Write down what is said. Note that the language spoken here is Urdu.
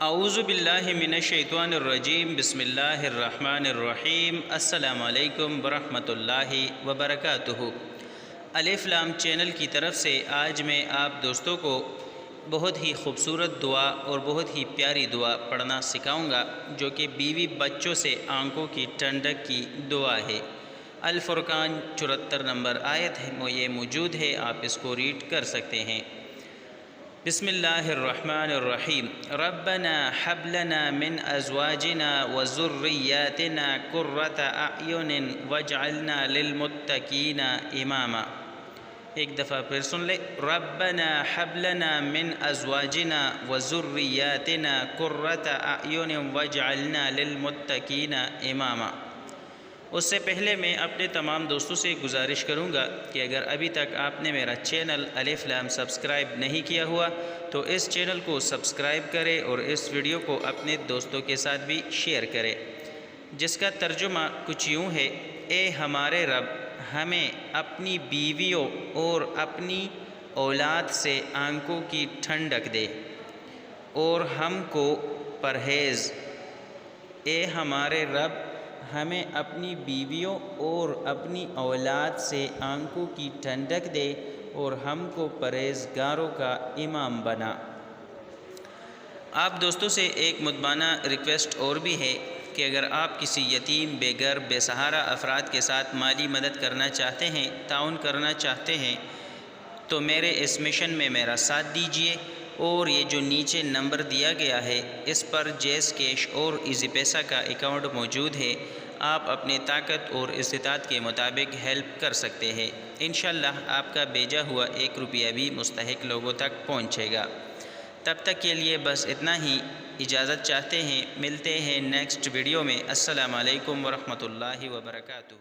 اعوذ باللہ من الشیطان الرجیم بسم اللہ الرحمن الرحیم السلام علیکم ورحمۃ اللہ وبرکاتہ۔ الف لام چینل کی طرف سے آج میں آپ دوستوں کو بہت ہی خوبصورت دعا اور بہت ہی پیاری دعا پڑھنا سکھاؤں گا، جو کہ بیوی بچوں سے آنکھوں کی ٹھنڈک کی دعا ہے۔ الفرقان 74 نمبر آیت ہے، یہ موجود ہے، آپ اس کو ریڈ کر سکتے ہیں۔ بسم اللہ الرحمن الرحیم۔ ربنا حب لنا من ازواجنا وذریاتنا قرۃ اعین واجعلنا للمتقین اماما۔ ایک دفعہ پھر سن لے، ربنا حب لنا من ازواجنا وذریاتنا قرۃ اعین واجعلنا للمتقین اماما۔ اس سے پہلے میں اپنے تمام دوستوں سے گزارش کروں گا کہ اگر ابھی تک آپ نے میرا چینل الف لام سبسکرائب نہیں کیا ہوا تو اس چینل کو سبسکرائب کرے اور اس ویڈیو کو اپنے دوستوں کے ساتھ بھی شیئر کرے، جس کا ترجمہ کچھ یوں ہے: اے ہمارے رب، ہمیں اپنی بیویوں اور اپنی اولاد سے آنکھوں کی ٹھنڈک دے اور ہم کو پرہیز۔ اے ہمارے رب، ہمیں اپنی بیویوں اور اپنی اولاد سے آنکھوں کی ٹھنڈک دے اور ہم کو پرہیزگاروں کا امام بنا۔ آپ دوستوں سے ایک مدبانہ ریکویسٹ اور بھی ہے کہ اگر آپ کسی یتیم، بے گھر، بے سہارا افراد کے ساتھ مالی مدد کرنا چاہتے ہیں، تعاون کرنا چاہتے ہیں، تو میرے اس مشن میں میرا ساتھ دیجیے، اور یہ جو نیچے نمبر دیا گیا ہے اس پر جیز کیش اور ایزی پیسہ کا اکاؤنٹ موجود ہے۔ آپ اپنی طاقت اور استطاعت کے مطابق ہیلپ کر سکتے ہیں۔ انشاءاللہ آپ کا بھیجا ہوا 1 روپیہ بھی مستحق لوگوں تک پہنچے گا۔ تب تک کے لیے بس اتنا ہی، اجازت چاہتے ہیں، ملتے ہیں نیکسٹ ویڈیو میں۔ السلام علیکم ورحمۃ اللہ وبرکاتہ۔